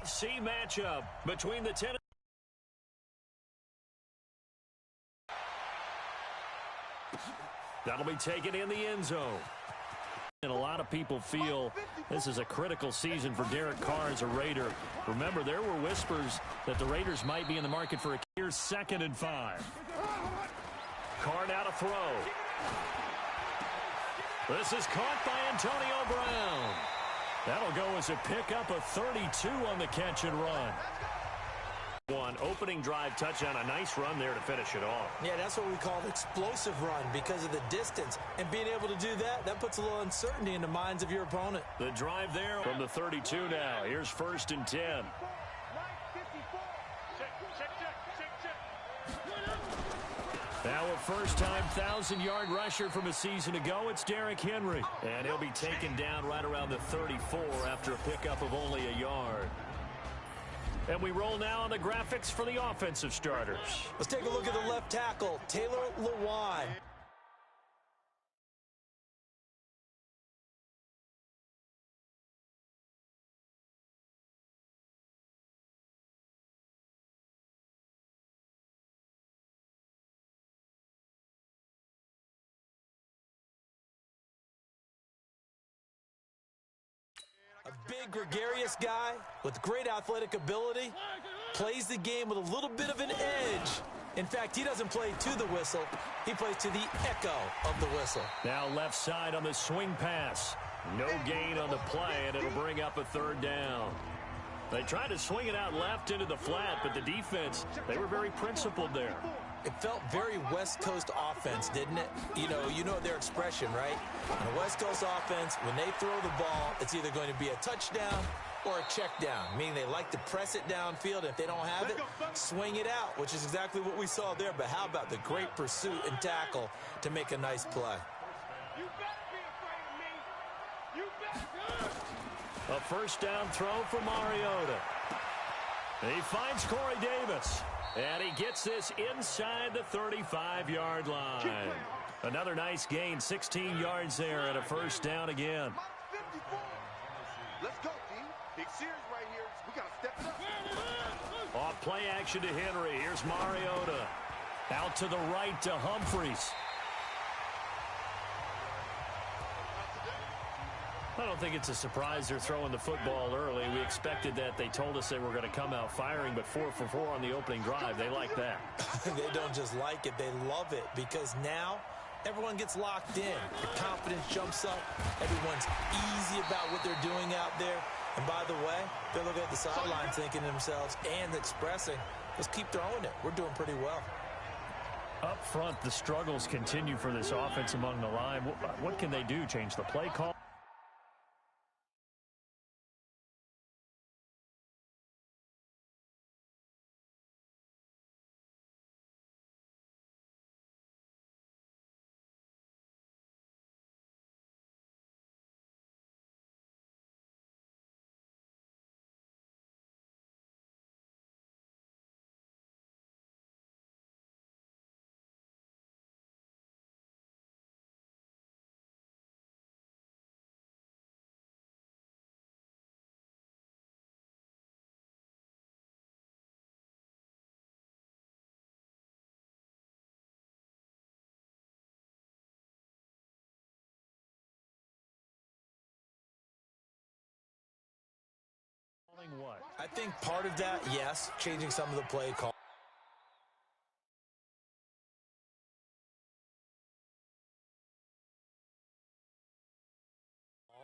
C matchup between the Tennessee. That'll be taken in the end zone. And a lot of people feel this is a critical season for Derek Carr as a Raider. Remember, there were whispers that the Raiders might be in the market for a year. 2nd and 5. Carr now to throw. This is caught by Antonio Brown. That'll go as a pickup of 32 on the catch and run. One opening drive touchdown, a nice run there to finish it off. Yeah, that's what we call an explosive run because of the distance. And being able to do that, that puts a little uncertainty in the minds of your opponent. The drive there from the 32 now. Here's 1st and 10. Now a first-time 1,000-yard rusher from a season ago. It's Derrick Henry. And he'll be taken down right around the 34 after a pickup of only a yard. And we roll now on the graphics for the offensive starters. Let's take a look at the left tackle, Taylor Lewan. A big, gregarious guy with great athletic ability, plays the game with a little bit of an edge. In fact, he doesn't play to the whistle. He plays to the echo of the whistle. Now left side on the swing pass. No gain on the play, and it'll bring up a 3rd down. They tried to swing it out left into the flat, but the defense, they were very principled there. It felt very West Coast offense, didn't it? You know their expression, right? In a West Coast offense, when they throw the ball, it's either going to be a touchdown or a check down, meaning they like to press it downfield. If they don't have it, swing it out, which is exactly what we saw there. But how about the great pursuit and tackle to make a nice play? You better be afraid of me. You better. A first down throw for Mariota. He finds Corey Davis. And he gets this inside the 35-yard line. Another nice gain, 16 yards there, and a first down again. Let's go, team. Big series right here. We got to step it up. Off play action to Henry. Here's Mariota. Out to the right to Humphries. I don't think it's a surprise they're throwing the football early. We expected that. They told us they were going to come out firing, but 4 for 4 on the opening drive. They like that. They don't just like it. They love it because now everyone gets locked in. The confidence jumps up. Everyone's easy about what they're doing out there. And by the way, they're looking at the sideline thinking to themselves and expressing, let's keep throwing it. We're doing pretty well. Up front, the struggles continue for this offense among the line. What can they do? Change the play call? What? I think part of that, yes, changing some of the play call.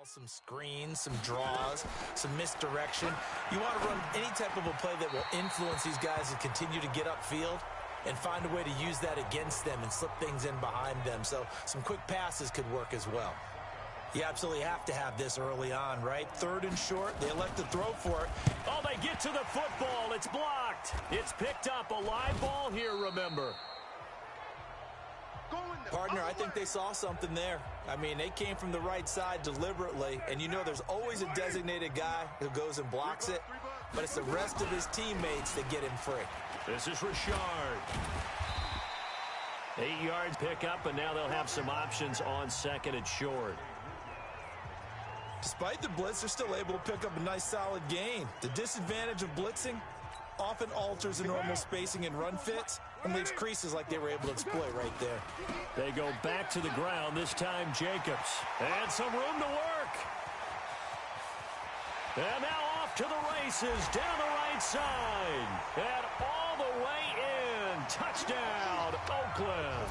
Some screens, some draws, some misdirection. You want to run any type of a play that will influence these guys and continue to get upfield and find a way to use that against them and slip things in behind them. So some quick passes could work as well. You absolutely have to have this early on, right? 3rd and short, they elect to throw for it. Oh, they get to the football. It's blocked. It's picked up. A live ball here, remember. Partner, I think they saw something there. I mean, they came from the right side deliberately, and you know there's always a designated guy who goes and blocks it, but it's the rest of his teammates that get him free. This is Richard. 8 yards pick up, and now they'll have some options on 2nd and short. Despite the blitz, they're still able to pick up a nice solid gain. The disadvantage of blitzing often alters the normal spacing and run fits and leaves creases like they were able to exploit right there. They go back to the ground, this time Jacobs. And some room to work. And now off to the races, down the right side. And all the way in. Touchdown, Oakland.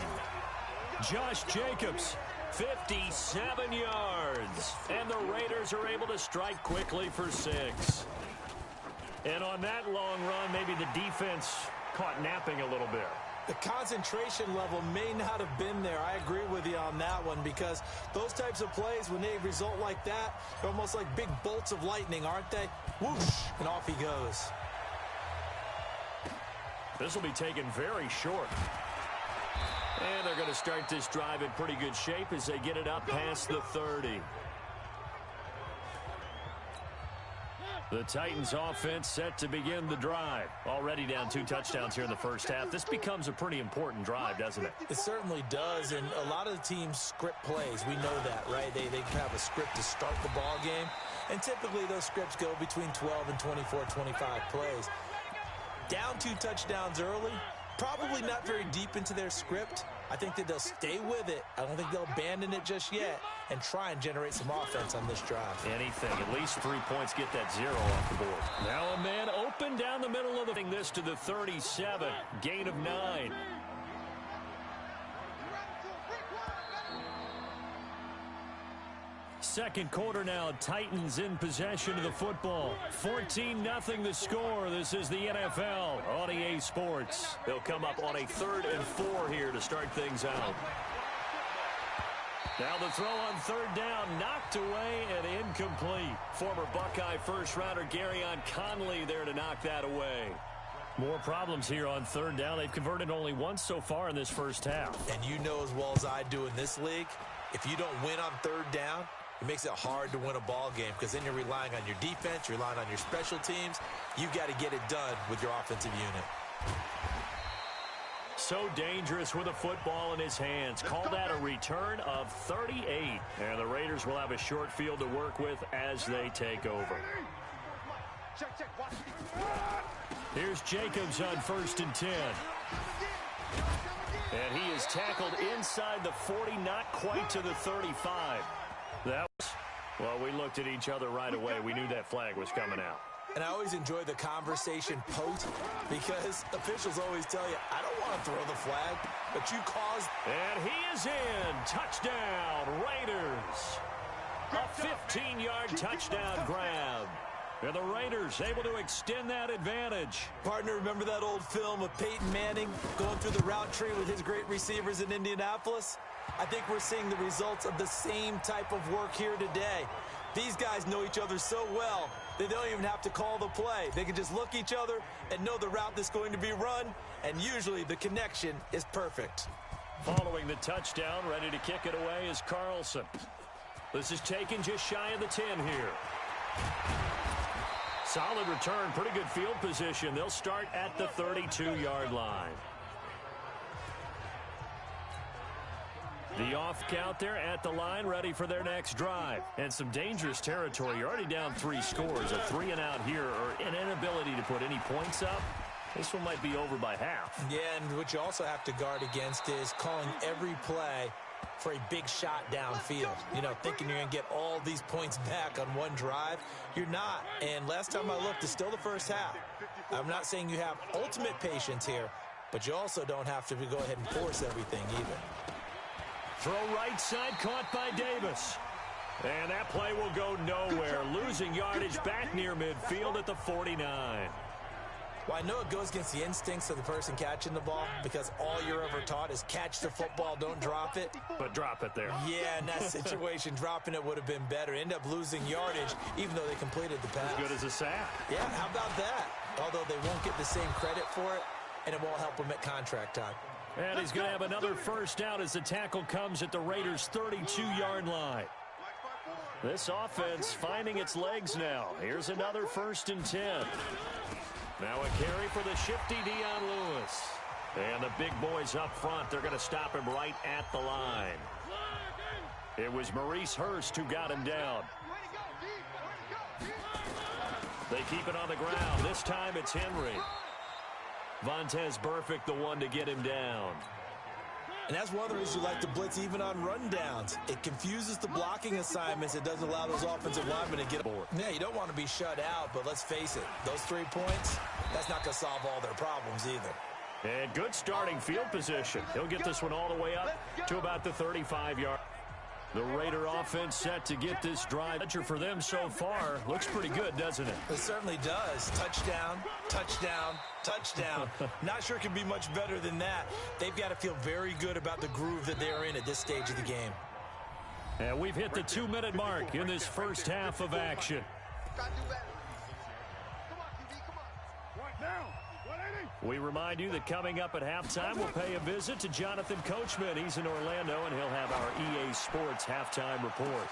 Josh Jacobs, 57 yards. And the Raiders are able to strike quickly for 6. And on that long run, maybe the defense caught napping a little bit. The concentration level may not have been there. I agree with you on that one, because those types of plays, when they result like that, they're almost like big bolts of lightning, aren't they? Whoosh, and off he goes. This will be taken very short. And they're going to start this drive in pretty good shape as they get it up past the 30. The Titans offense set to begin the drive. Already down 2 touchdowns here in the first half. This becomes a pretty important drive, doesn't it? It certainly does, and a lot of the teams script plays. We know that, right? They have a script to start the ball game, and typically those scripts go between 12 and 24, 25 plays. Down 2 touchdowns early, probably not very deep into their script. I think that they'll stay with it. I don't think they'll abandon it just yet and try and generate some offense on this drive. Anything. At least 3 points, get that 0 off the board. Now a man open down the middle of the thing. This to the 37. Gain of 9. Second quarter now. Titans in possession of the football. 14-0 the score. This is the NFL on EA Sports. They'll come up on a 3rd and 4 here to start things out. Now the throw on 3rd down, knocked away and incomplete. Former Buckeye first-rounder Garyon Conley there to knock that away. More problems here on 3rd down. They've converted only once so far in this first half. And you know as well as I do in this league, if you don't win on 3rd down, it makes it hard to win a ball game, because then you're relying on your defense, you're relying on your special teams. You've got to get it done with your offensive unit. So dangerous with a football in his hands. Call that a return of 38. And the Raiders will have a short field to work with as they take over. Here's Jacobs on 1st and 10. And he is tackled inside the 40, not quite to the 35. That was, well, we looked at each other right away. We knew that flag was coming out. And I always enjoy the conversation post, because officials always tell you, I don't want to throw the flag, but you caused. And he is in. Touchdown, Raiders. A 15-yard touchdown grab. And the Raiders able to extend that advantage. Partner, remember that old film of Peyton Manning going through the route tree with his great receivers in Indianapolis? I think we're seeing the results of the same type of work here today. These guys know each other so well, they don't even have to call the play. They can just look each other and know the route that's going to be run, and usually the connection is perfect. Following the touchdown, ready to kick it away is Carlson. This is taken just shy of the 10 here. Solid return, pretty good field position. They'll start at the 32-yard line. The off count there at the line, ready for their next drive. And some dangerous territory. You're already down 3 scores. A 3-and-out here, or an inability to put any points up. This one might be over by half. Yeah, and what you also have to guard against is calling every play for a big shot downfield. You know, thinking you're going to get all these points back on one drive. You're not. And last time I looked, it's still the first half. I'm not saying you have ultimate patience here, but you also don't have to go ahead and force everything either. Throw right side, caught by Davis. And that play will go nowhere. Losing yardage back near midfield at the 49. Well, I know it goes against the instincts of the person catching the ball, because all you're ever taught is catch the football, don't drop it. But drop it there. Yeah, in that situation, dropping it would have been better. End up losing yardage, even though they completed the pass. As good as a sack. Yeah, how about that? Although they won't get the same credit for it, and it won't help them at contract time. And he's going to have another first down as the tackle comes at the Raiders' 32-yard line. This offense finding its legs now. Here's another 1st and 10. Now a carry for the shifty Dion Lewis. And the big boys up front, they're going to stop him right at the line. It was Maurice Hurst who got him down. They keep it on the ground. This time it's Henry. Vontez Burfict, the one to get him down. And that's one of the reasons you like to blitz even on rundowns. It confuses the blocking assignments. It doesn't allow those offensive linemen to get aboard. Yeah, you don't want to be shut out, but let's face it, those 3 points, that's not going to solve all their problems either. And good starting field position. He'll get this one all the way up to about the 35-yard. The Raider offense set to get this drive for them so far. Looks pretty good, doesn't it? It certainly does. Touchdown, touchdown, touchdown. Not sure it can be much better than that. They've got to feel very good about the groove that they're in at this stage of the game. And we've hit the 2-minute mark in this first half of action. We remind you that coming up at halftime, we'll pay a visit to Jonathan Coachman. He's in Orlando, and he'll have our EA Sports halftime report.